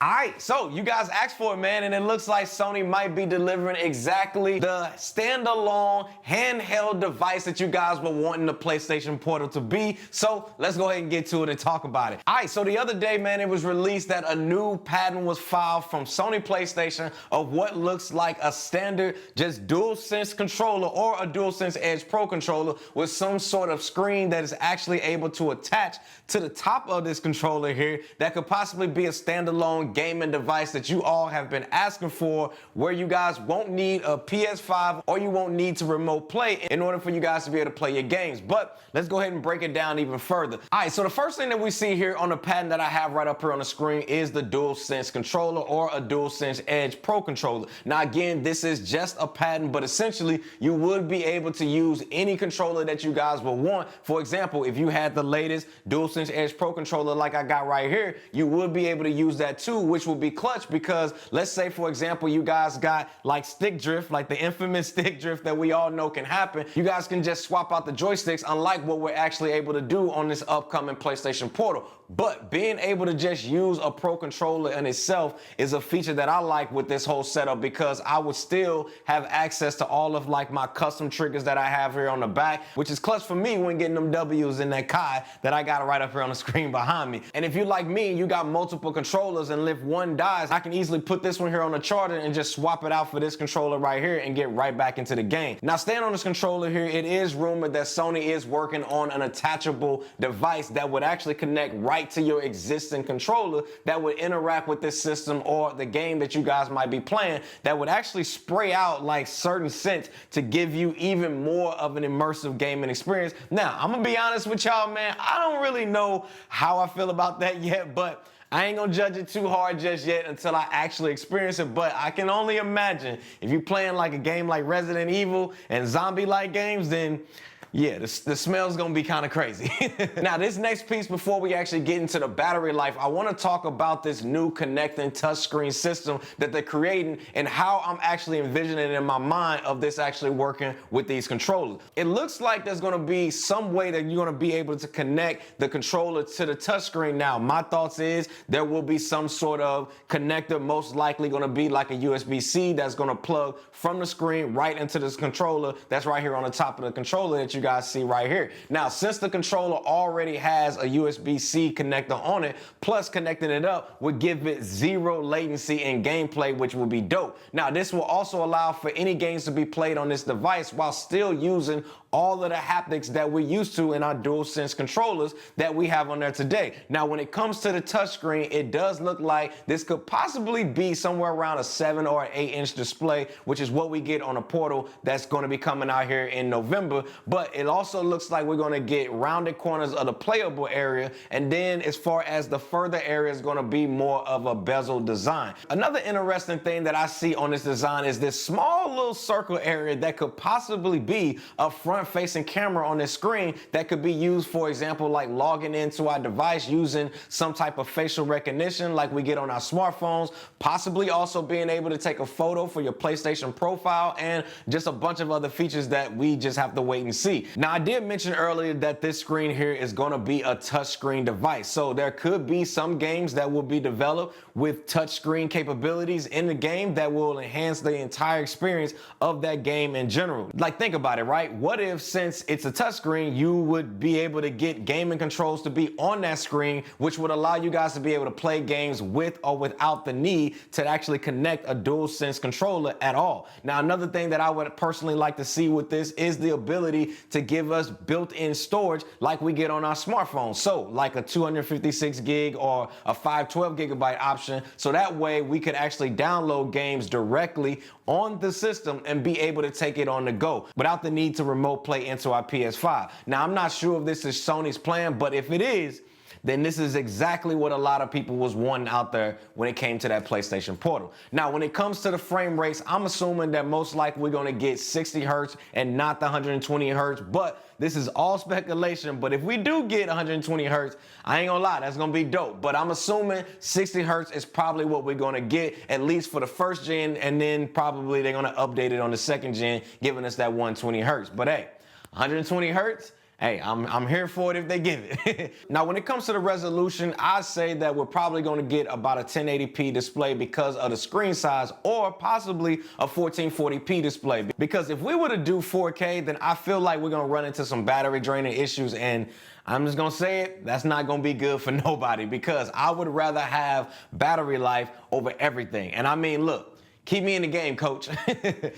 Alright, so you guys asked for it, man, and it looks like Sony might be delivering exactly the standalone handheld device that you guys were wanting the PlayStation Portal to be. So let's go ahead and get to it and talk about it. Alright, so the other day, man, it was released that a new patent was filed from Sony PlayStation of what looks like a standard just DualSense controller or a DualSense Edge Pro controller with some sort of screen that is actually able to attach to the top of this controller here that could possibly be a standalone gaming device that you all have been asking for, where you guys won't need a PS5 or you won't need to remote play in order for you guys to be able to play your games. But let's go ahead and break it down even further. All right, so the first thing that we see here on the patent that I have right up here on the screen is the DualSense controller or a DualSense Edge Pro controller. Now again, this is just a patent, but essentially you would be able to use any controller that you guys will want. For example, if you had the latest DualSense Edge Pro controller like I got right here, you would be able to use that too, which will be clutch because let's say, for example, you guys got like stick drift, like the infamous stick drift that we all know can happen. You guys can just swap out the joysticks, unlike what we're actually able to do on this upcoming PlayStation Portal. But being able to just use a Pro controller in itself is a feature that I like with this whole setup, because I would still have access to all of like my custom triggers that I have here on the back, which is clutch for me when getting them W's in that Kai that I got right up here on the screen behind me. And if you like me, you got multiple controllers, and if one dies, I can easily put this one here on the charger and just swap it out for this controller right here and get right back into the game. Now, staying on this controller here, it is rumored that Sony is working on an attachable device that would actually connect right to your existing controller that would interact with this system or the game that you guys might be playing, that would actually spray out like certain scents to give you even more of an immersive gaming experience. Now, I'm gonna be honest with y'all, man, I don't really know how I feel about that yet, but I ain't gonna judge it too hard just yet until I actually experience it. But I can only imagine if you're playing like a game like Resident Evil and zombie-like games, then yeah, the smell's gonna be kind of crazy. Now, this next piece, before we actually get into the battery life, I wanna talk about this new connecting touchscreen system that they're creating and how I'm actually envisioning it in my mind of this actually working with these controllers. It looks like there's gonna be some way that you're gonna be able to connect the controller to the touchscreen. Now, my thoughts is there will be some sort of connector, most likely gonna be like a USB-C that's gonna plug from the screen right into this controller that's right here on the top of the controller that you guys see right here. Now, since the controller already has a USB-C connector on it, plus connecting it up would give it zero latency in gameplay, which will be dope. Now, this will also allow for any games to be played on this device while still using all of the haptics that we're used to in our DualSense controllers that we have on there today. Now, when it comes to the touchscreen, it does look like this could possibly be somewhere around a 7 or 8-inch display, which is what we get on a Portal that's going to be coming out here in November. But it also looks like we're going to get rounded corners of the playable area, and then as far as the further area is going to be more of a bezel design. Another interesting thing that I see on this design is this small little circle area that could possibly be a front-facing camera on this screen that could be used, for example, like logging into our device using some type of facial recognition like we get on our smartphones, possibly also being able to take a photo for your PlayStation profile, and just a bunch of other features that we just have to wait and see. Now, I did mention earlier that this screen here is going to be a touchscreen device, so there could be some games that will be developed with touchscreen capabilities in the game that will enhance the entire experience of that game in general. Like, think about it, right? What if, since it's a touchscreen, you would be able to get gaming controls to be on that screen, which would allow you guys to be able to play games with or without the need to actually connect a DualSense controller at all. Now, another thing that I would personally like to see with this is the ability to give us built-in storage like we get on our smartphones. So like a 256 gig or a 512 gigabyte option. So that way we could actually download games directly on the system and be able to take it on the go without the need to remote play into our PS5. Now, I'm not sure if this is Sony's plan, but if it is, then this is exactly what a lot of people was wanting out there when it came to that PlayStation Portal. Now, when it comes to the frame rates, I'm assuming that most likely we're gonna get 60 hertz and not the 120 hertz, but this is all speculation. But if we do get 120 hertz, I ain't gonna lie, that's gonna be dope. But I'm assuming 60 hertz is probably what we're gonna get, at least for the first gen, and then probably they're gonna update it on the second gen, giving us that 120 hertz. But hey, 120 hertz, hey, I'm here for it if they give it. Now, when it comes to the resolution, I'd say that we're probably going to get about a 1080p display because of the screen size, or possibly a 1440p display. Because if we were to do 4K, then I feel like we're going to run into some battery draining issues, and I'm just gonna say it, that's not gonna be good for nobody, because I would rather have battery life over everything. And I mean, look, keep me in the game, coach.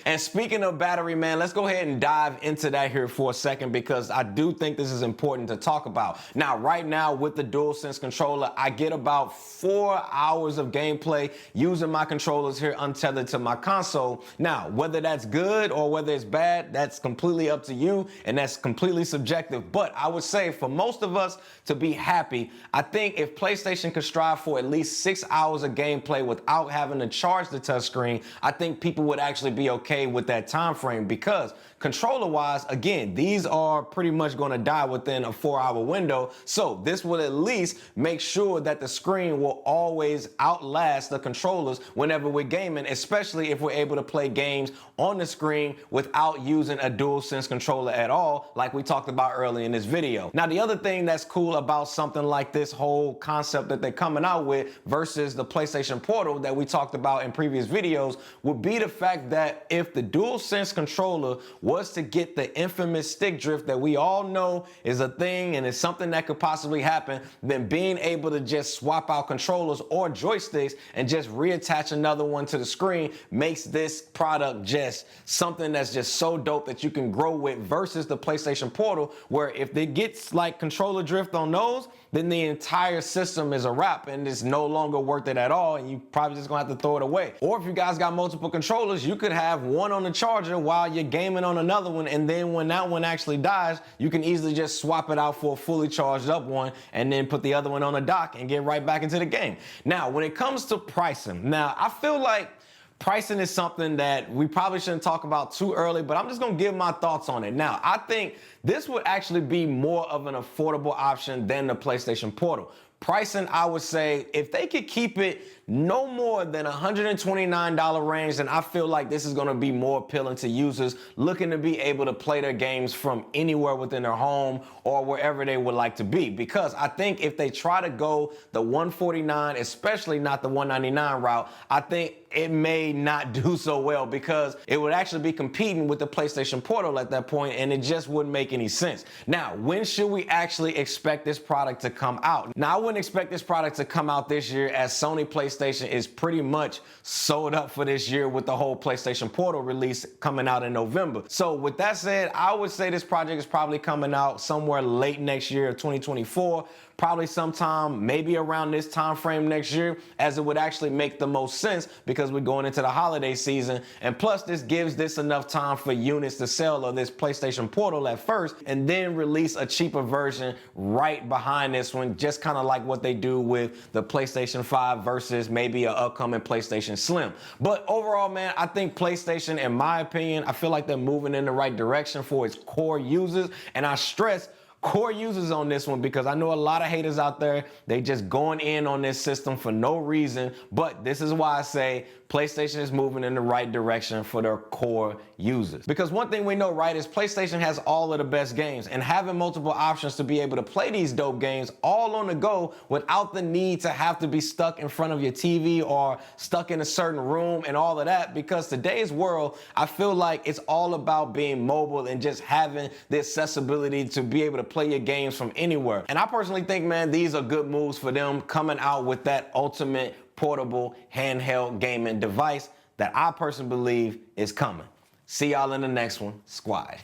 And speaking of battery, man, let's go ahead and dive into that here for a second, because I do think this is important to talk about. Now, right now with the DualSense controller, I get about 4 hours of gameplay using my controllers here untethered to my console. Now, whether that's good or whether it's bad, that's completely up to you, and that's completely subjective. But I would say for most of us to be happy, I think if PlayStation could strive for at least 6 hours of gameplay without having to charge the touchscreen, I think people would actually be okay with that time frame, because controller wise, again, these are pretty much going to die within a 4-hour window. So this will at least make sure that the screen will always outlast the controllers whenever we're gaming, especially if we're able to play games on the screen without using a DualSense controller at all, like we talked about earlier in this video. Now, the other thing that's cool about something like this whole concept that they're coming out with versus the PlayStation Portal that we talked about in previous videos would be the fact that if the DualSense controller was to get the infamous stick drift that we all know is a thing and is something that could possibly happen, then being able to just swap out controllers or joysticks and just reattach another one to the screen makes this product just something that's just so dope that you can grow with, versus the PlayStation Portal, where if it gets like controller drift on those, then the entire system is a wrap and it's no longer worth it at all, and you probably just gonna have to throw it away. Or if you guys got multiple controllers, you could have one on the charger while you're gaming on another one, and then when that one actually dies, you can easily just swap it out for a fully charged up one and then put the other one on the dock and get right back into the game. Now, when it comes to pricing, now I feel like pricing is something that we probably shouldn't talk about too early, but I'm just gonna give my thoughts on it. Now, I think this would actually be more of an affordable option than the PlayStation Portal. Pricing, I would say, if they could keep it no more than $129 range, then I feel like this is going to be more appealing to users looking to be able to play their games from anywhere within their home or wherever they would like to be. Because I think if they try to go the $149, especially not the $199 route, I think it may not do so well, because it would actually be competing with the PlayStation Portal at that point, and it just wouldn't make any sense. Now, when should we actually expect this product to come out? Now, I wouldn't expect this product to come out this year, as Sony PlayStation is pretty much sold up for this year with the whole PlayStation Portal release coming out in November. So with that said, I would say this project is probably coming out somewhere late next year, 2024. Probably sometime maybe around this time frame next year, as it would actually make the most sense because we're going into the holiday season. And plus, this gives this enough time for units to sell of this PlayStation Portal at first, and then release a cheaper version right behind this one, just kind of like what they do with the PlayStation 5 versus maybe an upcoming PlayStation Slim. But overall, man, I think PlayStation, in my opinion, I feel like they're moving in the right direction for its core users. And I stress core users on this one, because I know a lot of haters out there, they just going in on this system for no reason. But this is why I say PlayStation is moving in the right direction for their core users. Because one thing we know, right, is PlayStation has all of the best games, and having multiple options to be able to play these dope games all on the go without the need to have to be stuck in front of your TV or stuck in a certain room and all of that. Because today's world, I feel like it's all about being mobile and just having the accessibility to be able to play your games from anywhere. And I personally think, man, these are good moves for them, coming out with that ultimate portable handheld gaming device that I personally believe is coming. See y'all in the next one, squad.